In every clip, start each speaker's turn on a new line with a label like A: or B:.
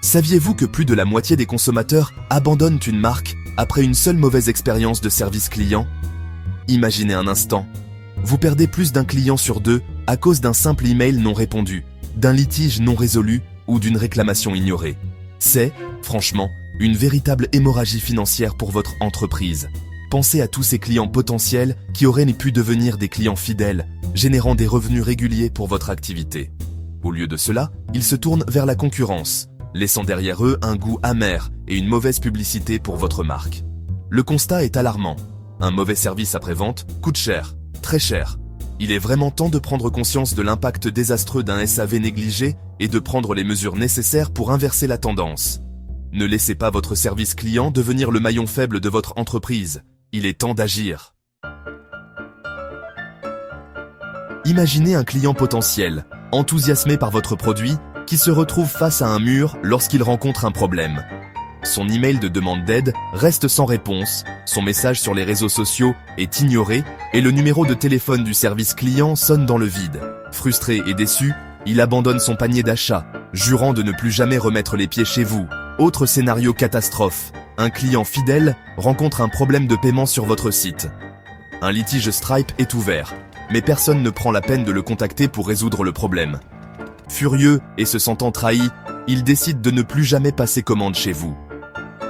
A: Saviez-vous que plus de la moitié des consommateurs abandonnent une marque après une seule mauvaise expérience de service client? Imaginez un instant. Vous perdez plus d'un client sur deux à cause d'un simple email non répondu, d'un litige non résolu ou d'une réclamation ignorée. C'est, franchement, une véritable hémorragie financière pour votre entreprise. Pensez à tous ces clients potentiels qui auraient pu devenir des clients fidèles, générant des revenus réguliers pour votre activité. Au lieu de cela, ils se tournent vers la concurrence, laissant derrière eux un goût amer et une mauvaise publicité pour votre marque. Le constat est alarmant. Un mauvais service après-vente coûte cher, très cher. Il est vraiment temps de prendre conscience de l'impact désastreux d'un SAV négligé et de prendre les mesures nécessaires pour inverser la tendance. Ne laissez pas votre service client devenir le maillon faible de votre entreprise. Il est temps d'agir. Imaginez un client potentiel, enthousiasmé par votre produit, qui se retrouve face à un mur lorsqu'il rencontre un problème. Son email de demande d'aide reste sans réponse, son message sur les réseaux sociaux est ignoré et le numéro de téléphone du service client sonne dans le vide. Frustré et déçu, il abandonne son panier d'achat, jurant de ne plus jamais remettre les pieds chez vous. Autre scénario catastrophe, un client fidèle rencontre un problème de paiement sur votre site. Un litige Stripe est ouvert, mais personne ne prend la peine de le contacter pour résoudre le problème. Furieux et se sentant trahi, il décide de ne plus jamais passer commande chez vous.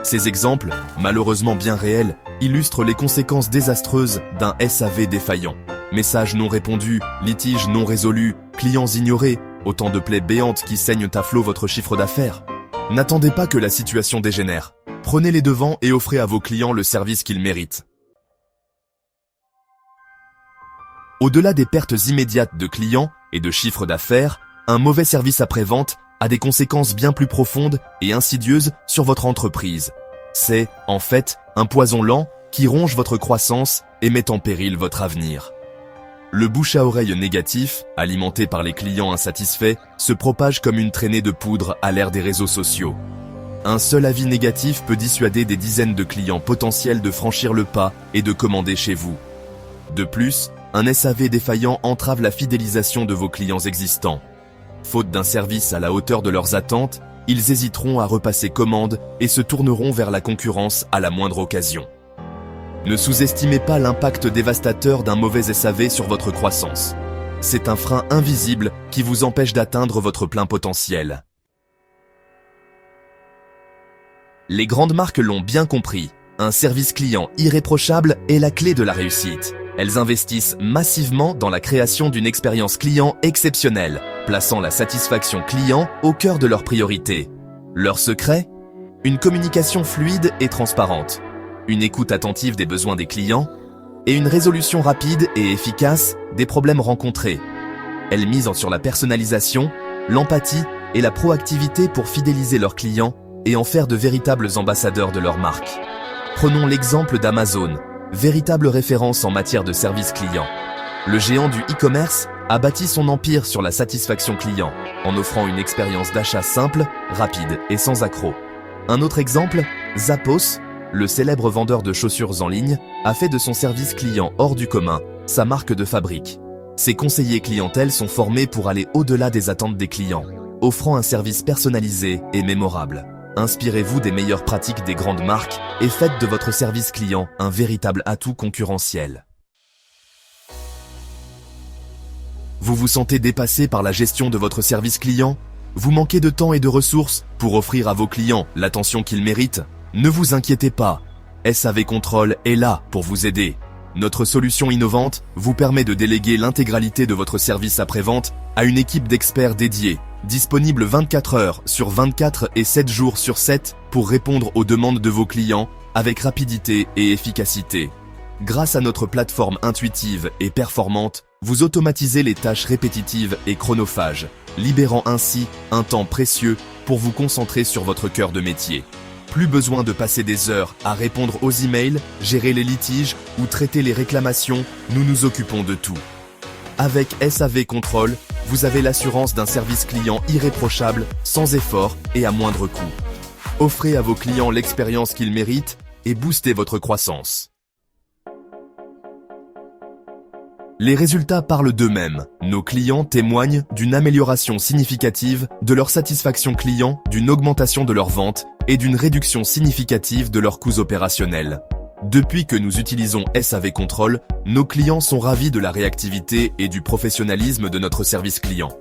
A: Ces exemples, malheureusement bien réels, illustrent les conséquences désastreuses d'un SAV défaillant. Messages non répondus, litiges non résolus, clients ignorés, autant de plaies béantes qui saignent à flot votre chiffre d'affaires. N'attendez pas que la situation dégénère. Prenez les devants et offrez à vos clients le service qu'ils méritent. Au-delà des pertes immédiates de clients et de chiffre d'affaires, un mauvais service après-vente a des conséquences bien plus profondes et insidieuses sur votre entreprise. C'est, en fait, un poison lent qui ronge votre croissance et met en péril votre avenir. Le bouche-à-oreille négatif, alimenté par les clients insatisfaits, se propage comme une traînée de poudre à l'ère des réseaux sociaux. Un seul avis négatif peut dissuader des dizaines de clients potentiels de franchir le pas et de commander chez vous. De plus, un SAV défaillant entrave la fidélisation de vos clients existants. Faute d'un service à la hauteur de leurs attentes, ils hésiteront à repasser commande et se tourneront vers la concurrence à la moindre occasion. Ne sous-estimez pas l'impact dévastateur d'un mauvais SAV sur votre croissance. C'est un frein invisible qui vous empêche d'atteindre votre plein potentiel. Les grandes marques l'ont bien compris. Un service client irréprochable est la clé de la réussite. Elles investissent massivement dans la création d'une expérience client exceptionnelle, plaçant la satisfaction client au cœur de leurs priorités. Leur secret ? Une communication fluide et transparente, une écoute attentive des besoins des clients et une résolution rapide et efficace des problèmes rencontrés. Elles misent sur la personnalisation, l'empathie et la proactivité pour fidéliser leurs clients et en faire de véritables ambassadeurs de leur marque. Prenons l'exemple d'Amazon, véritable référence en matière de service client. Le géant du e-commerce a bâti son empire sur la satisfaction client, en offrant une expérience d'achat simple, rapide et sans accroc. Un autre exemple, Zappos, le célèbre vendeur de chaussures en ligne, a fait de son service client hors du commun sa marque de fabrique. Ses conseillers clientèle sont formés pour aller au-delà des attentes des clients, offrant un service personnalisé et mémorable. Inspirez-vous des meilleures pratiques des grandes marques et faites de votre service client un véritable atout concurrentiel. Vous vous sentez dépassé par la gestion de votre service client? Vous manquez de temps et de ressources pour offrir à vos clients l'attention qu'ils méritent? Ne vous inquiétez pas, SAV Control est là pour vous aider. Notre solution innovante vous permet de déléguer l'intégralité de votre service après-vente à une équipe d'experts dédiés, disponible 24 heures sur 24 et 7 jours sur 7 pour répondre aux demandes de vos clients avec rapidité et efficacité. Grâce à notre plateforme intuitive et performante, vous automatisez les tâches répétitives et chronophages, libérant ainsi un temps précieux pour vous concentrer sur votre cœur de métier. Plus besoin de passer des heures à répondre aux emails, gérer les litiges ou traiter les réclamations, nous nous occupons de tout. Avec SAV Control, vous avez l'assurance d'un service client irréprochable, sans effort et à moindre coût. Offrez à vos clients l'expérience qu'ils méritent et boostez votre croissance. Les résultats parlent d'eux-mêmes. Nos clients témoignent d'une amélioration significative de leur satisfaction client, d'une augmentation de leurs ventes et d'une réduction significative de leurs coûts opérationnels. Depuis que nous utilisons SAV Control, nos clients sont ravis de la réactivité et du professionnalisme de notre service client.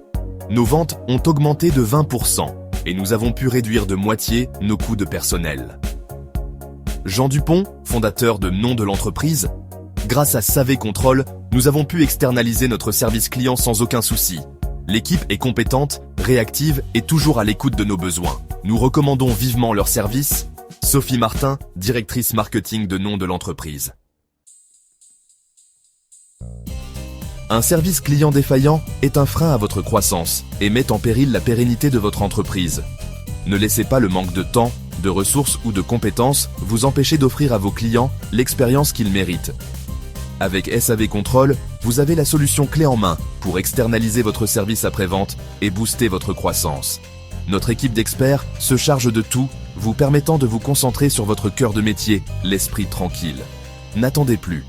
A: Nos ventes ont augmenté de 20% et nous avons pu réduire de moitié nos coûts de personnel. Jean Dupont, fondateur de nom de l'entreprise, grâce à SAV Control, nous avons pu externaliser notre service client sans aucun souci. L'équipe est compétente, réactive et toujours à l'écoute de nos besoins. Nous recommandons vivement leur service. Sophie Martin, directrice marketing de nom de l'entreprise. Un service client défaillant est un frein à votre croissance et met en péril la pérennité de votre entreprise. Ne laissez pas le manque de temps, de ressources ou de compétences vous empêcher d'offrir à vos clients l'expérience qu'ils méritent. Avec SAV Control, vous avez la solution clé en main pour externaliser votre service après-vente et booster votre croissance. Notre équipe d'experts se charge de tout, vous permettant de vous concentrer sur votre cœur de métier, l'esprit tranquille. N'attendez plus.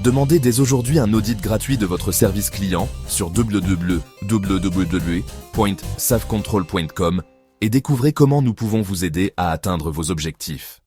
A: Demandez dès aujourd'hui un audit gratuit de votre service client sur www.savcontrol.com et découvrez comment nous pouvons vous aider à atteindre vos objectifs.